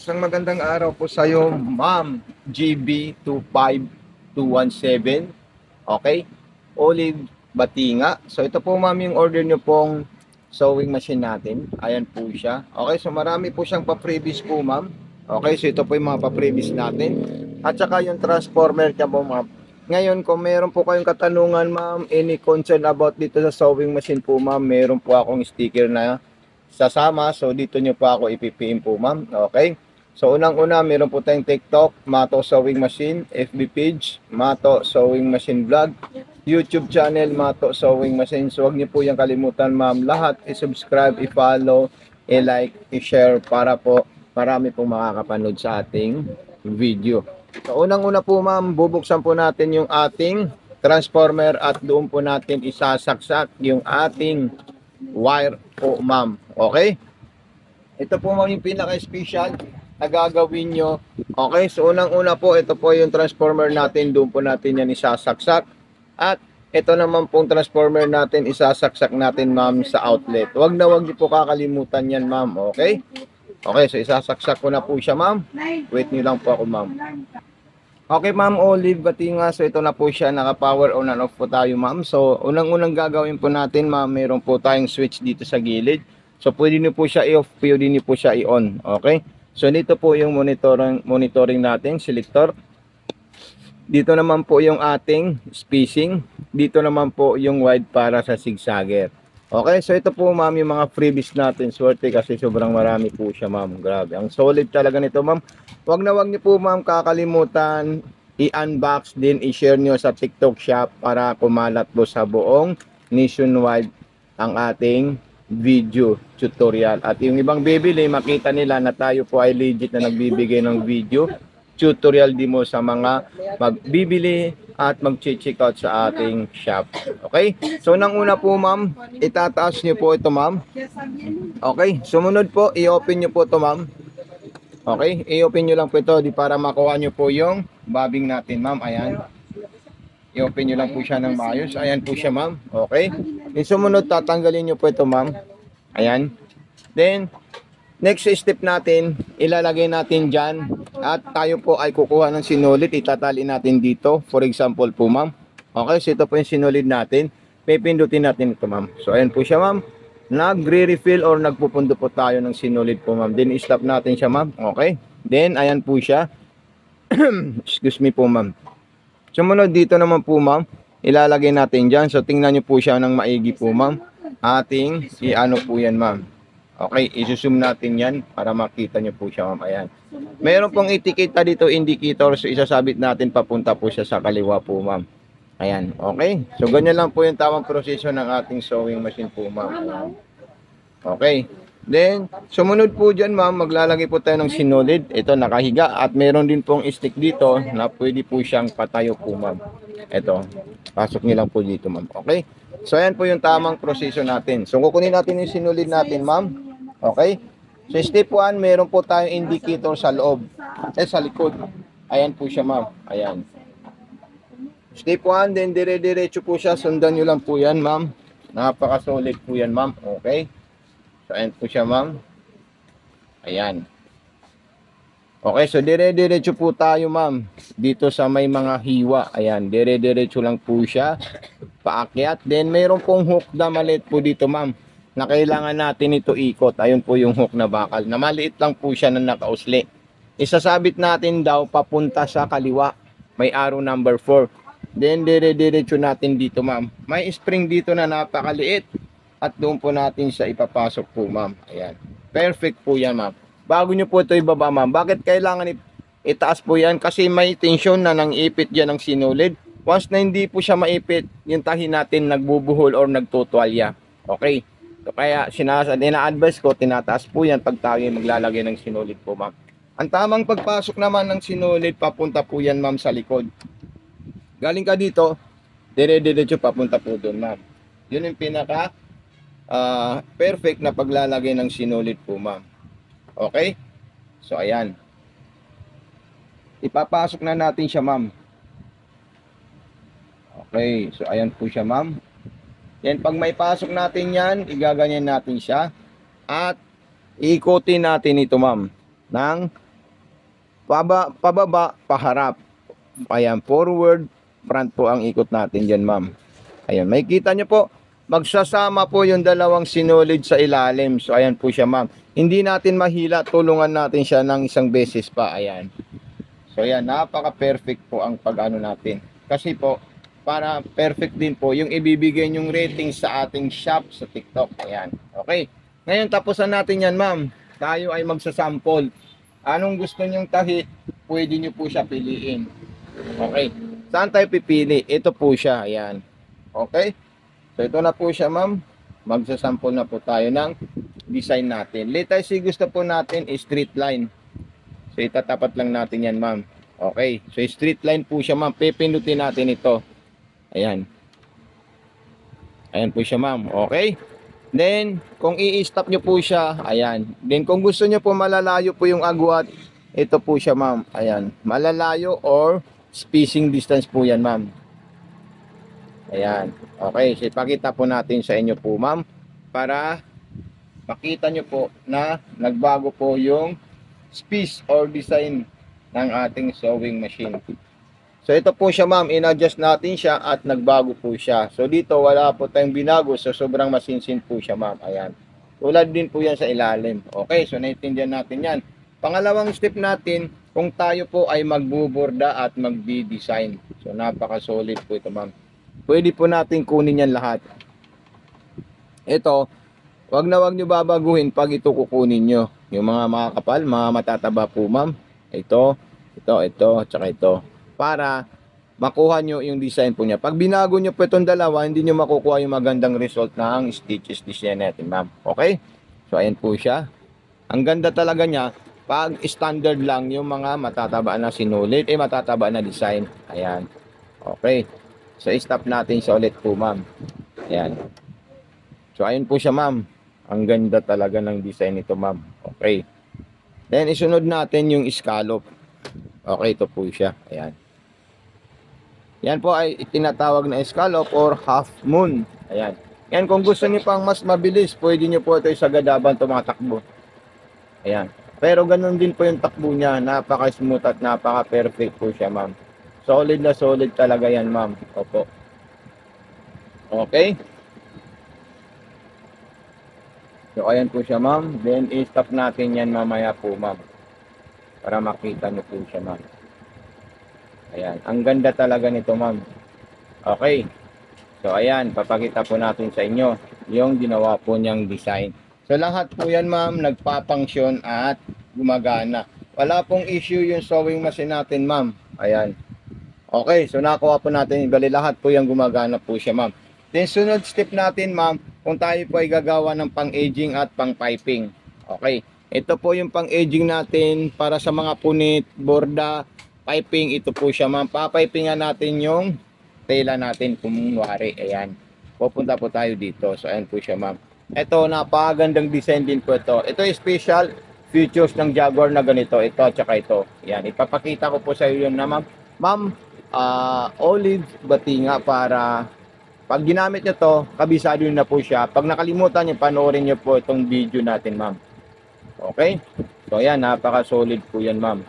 Isang magandang araw po sa iyo, Ma'am GB25217. Okay? Olive Batinga. So ito po ma'am yung order nyo pong sewing machine natin. Ayan po siya. Okay, so marami po siyang pa-previous po ma'am. Okay, so ito po yung mga pa-previous natin. At saka yung transformer niya po ma'am. Ngayon, kung meron po kayong katanungan ma'am, any concern about dito sa sewing machine po ma'am, meron po akong sticker na sasama. So dito nyo po ako ipipm po ma'am. Okay? So unang-una, meron po tayong TikTok, Mato Sewing Machine, FB page, Mato Sewing Machine Vlog, YouTube channel, Mato Sewing Machine. So huwag niyo po yung kalimutan ma'am, lahat i-subscribe, i-follow, i-like, i-share para po marami pong makakapanood sa ating video. So unang-una po ma'am, bubuksan po natin yung ating transformer at doon po natin isasaksak yung ating wire po ma'am. Okay? Ito po ma'am yung pinaka-special na gagawin nyo. Okay, so unang-una po, ito po yung transformer natin, doon po natin yan isasaksak. At ito naman pong transformer natin, isasaksak natin ma'am sa outlet. Huwag na huwag niyo po kakalimutan yan ma'am, okay? Okay, so isasaksak ko na po siya ma'am. Wait niyo lang po ako ma'am. Okay ma'am, Olive Batinga, so ito na po siya, naka-power on and off po tayo ma'am. So unang-unang gagawin po natin ma'am, meron po tayong switch dito sa gilid. So pwede niyo po siya i-off, pwede niyo po siya i-on, okay? So dito po yung monitoring natin, selector. Dito naman po yung ating spacing. Dito naman po yung wide para sa zigzagger. Okay, so ito po ma'am yung mga freebies natin. Swerte kasi sobrang marami po siya ma'am. Grabe, ang solid talaga nito ma'am. Wag na wag niyo po ma'am kakalimutan i-unbox din, i-share niyo sa TikTok shop para kumalat po sa buong nationwide ang ating video tutorial. At yung ibang bibili, makita nila na tayo po ay legit na nagbibigay ng video tutorial demo sa mga magbibili at mag-check out sa ating shop. Okay? So nang una po ma'am, itataas niyo po ito ma'am. Okay? Sumunod po, i-open niyo po ito ma'am. Okay? I-open niyo lang po ito para makuha niyo po yung bobbing natin ma'am. Ayan. I-open nyo lang po siya ng maayos. Ayan po siya ma'am. Okay. Then sumunod, tatanggalin nyo po ito ma'am. Ayan. Then, next step natin, ilalagay natin dyan. At tayo po ay kukuha ng sinulid. Itatali natin dito. For example po ma'am. Okay. So ito po yung sinulid natin. Pipindutin natin ito ma'am. So ayan po siya ma'am. Nagre-refill or nagpupundo po tayo ng sinulid po ma'am. Then, stop natin siya ma'am. Okay. Then, ayan po siya. Excuse me po ma'am. Sumunod dito naman po ma'am, ilalagay natin dyan. So tingnan nyo po siya ng maigi po ma'am. Ating i-ano po yan ma'am. Okay, isusum natin yan para makita nyo po siya ma'am. Ayan. Meron pong etiketa dito, indicator. So isasabit natin papunta po siya sa kaliwa po ma'am. Ayan, okay. So ganyan lang po yung tamang proseso ng ating sewing machine po ma'am. Okay. Then, sumunod po dyan ma'am, maglalagay po tayo ng sinulid. Ito nakahiga at meron din pong stick dito na pwede po siyang patayo po ma'am. Ito, pasok niyo lang po dito ma'am. Okay? So ayan po yung tamang proseso natin. So kukunin natin yung sinulid natin ma'am. Okay? So step 1, meron po tayong indicator sa loob. Sa likod. Ayan po siya ma'am. Ayan. Step 1, then dire-diretso po siya. Sundan nyo lang po yan ma'am. Napaka-solid po yan ma'am. Okay? So, ayan po siya ma'am. Ayan. Okay, so dire-diretso po tayo ma'am. Dito sa may mga hiwa. Ayan, dire-diretso lang po siya. Paakyat. Then, mayroon pong hook na maliit po dito ma'am. Na kailangan natin ito ikot. Ayun po yung hook na bakal. Na maliit lang po siya na nakausli. Isasabit natin daw papunta sa kaliwa. May arrow number 4. Then, dire-diretso natin dito ma'am. May spring dito na napakaliit. At doon po natin siya ipapasok po ma'am. Ayan. Perfect po yan ma'am. Bago nyo po ito ibaba ma'am. Bakit kailangan itaas po yan? Kasi may tension na nang ipit dyan ng sinulid. Once na hindi po siya maipit, yung tahi natin nagbubuhol or nagtutwalya. Okay. So, kaya ina-advise ko, tinataas po yan pag tayo maglalagay ng sinulid po ma'am. Ang tamang pagpasok naman ng sinulid, papunta po yan ma'am sa likod. Galing ka dito, dire-diretso papunta po doon ma'am. Yun yung pinaka perfect na paglalagay ng sinulid po ma'am. Okay? So ayan. Ipapasok na natin siya ma'am. Okay, so ayan po siya ma'am. Yan, pag may pasok natin yan, igaganyan natin siya. At ikutin natin ito ma'am ng Pababa, paharap. Ayan, forward, front po ang ikot natin dyan, ma'am. Ayan, may kita nyo po, magsasama po yung dalawang sinulid sa ilalim. So, ayan po siya, ma'am. Hindi natin mahila, tulungan natin siya ng isang beses pa. Ayan. So, ayan, napaka-perfect po ang pag-ano natin. Kasi po, para perfect din po yung ibibigay yung rating sa ating shop sa TikTok. Ayan. Okay. Ngayon, tapusan natin yan, ma'am. Tayo ay magsasample. Anong gusto nyong tahi, pwede nyo po siya piliin. Okay. Saan tayo pipili? Ito po siya. Ayan. Okay. So, ito na po siya, ma'am. Magsasample na po tayo ng design natin. Let's say gusto po natin straight line. So, itatapat lang natin yan, ma'am. Okay. So, straight line po siya, ma'am. Pipindutin natin ito. Ayan. Ayan po siya, ma'am. Okay. Then, kung i-stop nyo po siya, ayan. Then, kung gusto nyo po malalayo po yung agwat, ito po siya, ma'am. Ayan. Malalayo or spacing distance po yan, ma'am. Ayan. Okay. So, ipakita po natin sa inyo po, ma'am. Para makita nyo po na nagbago po yung space or design ng ating sewing machine. So ito po siya, ma'am, in-adjust natin siya at nagbago po siya. So dito wala po tayong binago, so sobrang masinsin po siya, ma'am. Ayan. Tulad din po yan sa ilalim. Okay, so naintindihan natin yan. Pangalawang step natin, kung tayo po ay magbuborda at magdi-design. So napaka-solid po ito, ma'am. Pwede po natin kunin yan lahat. Ito, wag nyo babaguhin pag ito kukunin nyo. Yung mga makakapal, mga matataba po, ma'am. Ito, tsaka ito. Para makuha nyo yung design po niya. Pag binago nyo po itong dalawa, hindi nyo makukuha yung magandang result ng stitches design natin, ma'am. Okay? So, ayan po siya. Ang ganda talaga niya, pag standard lang yung mga matataba na sinulit, matataba na design. Ayan. Okay. So, stop natin siya ulit po, ma'am. Ayan. So, ayan po siya, ma'am. Ang ganda talaga ng design nito, ma'am. Okay. Then, isunod natin yung scallop. Okay, ito po siya. Ayan. Yan po ay tinatawag na scallop or half moon. Ayan. Yan, kung gusto niyo pang mas mabilis, pwede niyo po ito sa gadaban tumatakbo. Ayan. Pero ganun din po yung takbo niya. Napaka-smooth at napaka-perfect po siya, ma'am. Solid na solid talaga yan, ma'am. Opo. Okay. So, ayan po siya, ma'am. Then, i-stop natin yan mamaya po, ma'am. Para makita niyo po siya, ma'am. Ayan. Ang ganda talaga nito, ma'am. Okay. So, ayan. Papakita po natin sa inyo yung ginawa po niyang design. So, lahat po yan, ma'am, nagpapangsyon at gumagana. Wala pong issue yung sewing machine natin, ma'am. Ayan. Okay. So, nakuha po natin. Bali, lahat po yung gumagana po siya, ma'am. Then, sunod step natin, ma'am, kung tayo po ay gagawa ng pang-aging at pang-piping. Okay. Ito po yung pang-aging natin para sa mga punit, borda, piping. Ito po siya, ma'am. Papipingan natin yung tela natin kumwari. Ayan. Pupunta po tayo dito. So, ayan po siya, ma'am. Ito, napakagandang design din po ito. Ito yung special features ng Jaguar na ganito. Ito, tsaka ito. Ayan. Ipapakita ko po sa iyo yun na, ma'am. Ma'am, olive batinga para pag ginamit nyo to, kabisado na po siya. Pag nakalimutan nyo, panoorin nyo po itong video natin, ma'am. Okay? So, ayan, napaka-solid po yan, ma'am.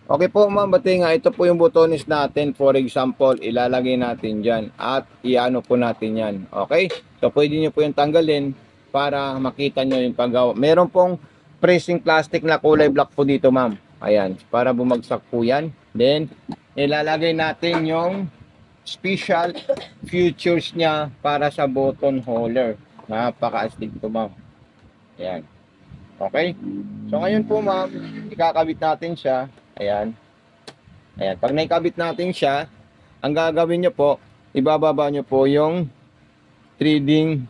Okay po, ma'am, batinga, ito po yung butones natin. For example, ilalagay natin dyan at iano po natin yan. Okay? So, pwede nyo po yung tanggalin para makita nyo yung paggawa. Meron pong pressing plastic na kulay black po dito, ma'am. Ayan, para bumagsak po yan. Then, ilalagay natin yung special features niya para sa button holder. Napaka-astig to, ma'am. Ayan. Okay? So, ngayon po, ma'am, ikakabit natin siya. Ayan. Ayan. Pag naikabit natin siya, ang gagawin nyo po, ibababa nyo po yung threading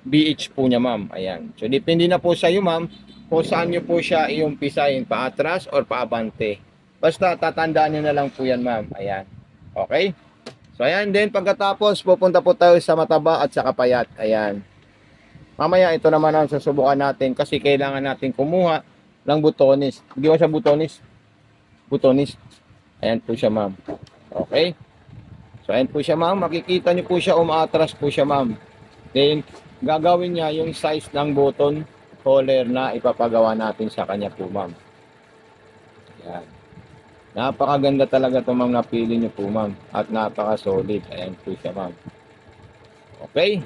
BH po niya, ma'am. Ayan. So, depende na po sa iyo, ma'am, kung saan nyo po siya iumpisahin, paatras or paabante. Basta, tatandaan nyo na lang po yan, ma'am. Ayan. Okay? So, ayan. Then, pagkatapos, pupunta po tayo sa mataba at sa kapayat. Ayan. Mamaya, ito naman ang susubukan natin kasi kailangan natin kumuha ng butones. Hindi mo siya butones. Butones. Ayan po siya, ma'am. Okay? So, ayan po siya, ma'am. Makikita nyo po siya, umaatras po siya, ma'am. Then, gagawin niya yung size ng button holder na ipapagawa natin sa kanya po, ma'am. Ayan. Napakaganda talaga ito, ma'am, napili niyo po, ma'am. At napaka-solid. Ayan po siya, ma'am. Okay.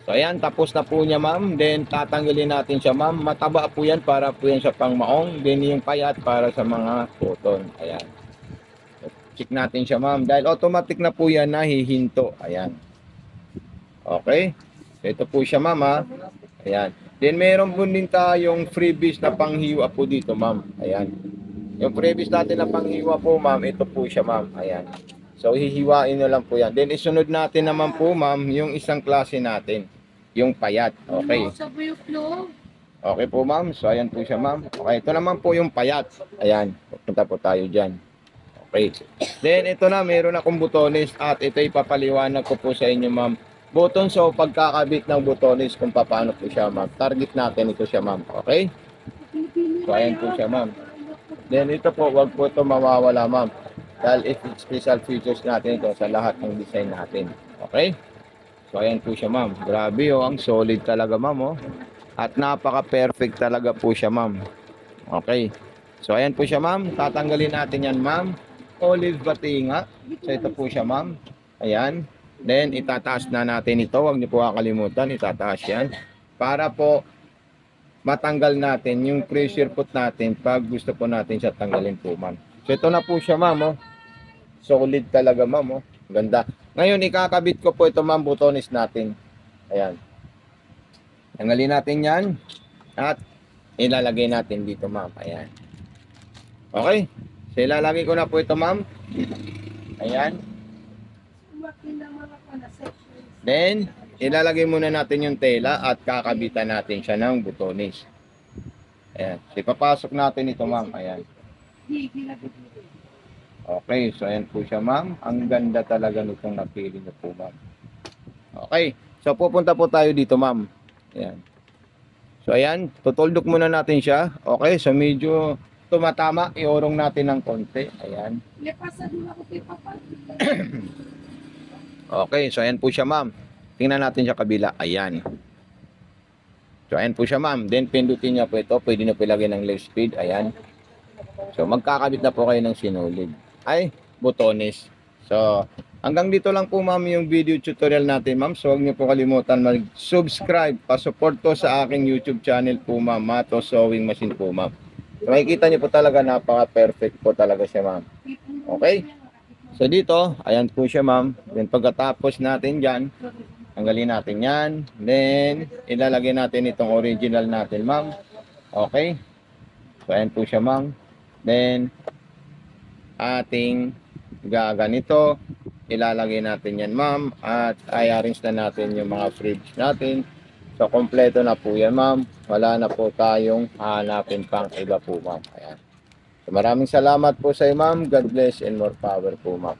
So, ayan. Tapos na po niya, ma'am. Then, tatanggalin natin siya, ma'am. Mataba po yan para po yan sa pangmaong. Then, yung payat para sa mga cotton. Ayan. Check natin siya, ma'am. Dahil automatic na po yan na hihinto. Ayan. Okay. So, ito po siya, ma'am, ha. Ayan. Then, meron po din tayong freebies na panghiwa po dito, ma'am. Ayan. Yung freebies natin na panghiwa po, ma'am, ito po siya, ma'am. Ayan. So, hihiwain nyo lang po yan. Then, isunod natin naman po, ma'am, yung isang klase natin. Yung payat. Okay. Okay po, ma'am. So, ayan po siya, ma'am. Okay, ito naman po yung payat. Ayan. Punta po tayo dyan. Okay. Then, ito na, meron akong butones at ito ipapaliwanag ko po sa inyo, ma'am. Button, so pagkakabit ng butones kung paano po siya, ma'am. Target natin ito siya, ma'am. Okay? So, ayan po siya, ma'am. Then, ito po, wag po ito mawawala, ma'am. Dahil ito special features natin ito sa lahat ng design natin. Okay? So, ayan po siya, ma'am. Grabe, oh. Ang solid talaga, ma'am, oh. At napaka-perfect talaga po siya, ma'am. Okay. So, ayan po siya, ma'am. Tatanggalin natin yan, ma'am. Olive batinga. So, ito po siya, ma'am. Ayan. Then, itataas na natin ito. Huwag niyo po kakalimutan. Itataas yan. Para po matanggal natin yung pressure foot natin pag gusto po natin siya tanggalin po, ma'am. So, ito na po siya, ma'am, oh. Solid talaga, ma'am, oh. Ganda. Ngayon, ikakabit ko po ito, ma'am, butones natin. Ayan. Tanggalin natin yan. At ilalagay natin dito, ma'am. Ayan. Okay. So, ilalagay ko na po ito, ma'am. Ayan. Then, ilalagay muna natin yung tela at kakabitan natin siya ng butones. Ayan. So, ipapasok natin ito, ma'am. Ayan. Okay. So, ayan po siya, ma'am. Ang ganda talaga nitong napili niyo po, ma'am. Okay. So, pupunta po tayo dito, ma'am. Ayan. So, ayan. Tutuldok muna natin siya. Okay. So, medyo tumatama. Iorong natin ng konti. Ayan. Okay. So, ayan po siya, ma'am. Tingnan natin sa kabila. Ayan. So, ayan po siya, ma'am. Then, pindutin niya po ito. Pwede na po ilagay ng left speed. Ayan. So, magkakabit na po kayo ng sinulid. Ay, butones. So, hanggang dito lang po, ma'am, yung video tutorial natin, ma'am. So, huwag niyo po kalimutan mag-subscribe. Pa-support to sa aking YouTube channel po, ma'am. Mato Sewing Machine po, ma'am. So, makikita niyo po talaga napaka-perfect po talaga siya, ma'am. Okay? So, dito, ayan po siya, ma'am. Then, pagkatapos natin dyan, tanggalin natin yan. Then, ilalagay natin itong original natin, ma'am. Okay? So, ayan po siya, ma'am. Then, ating gaganito. Ilalagay natin yan, ma'am. At i-arrange na natin yung mga fridge natin. So, kompleto na po yan, ma'am. Wala na po tayong hanapin pang iba po, ma'am. Ayan. So, maraming salamat po sa iyo, ma'am. God bless and more power po, ma'am.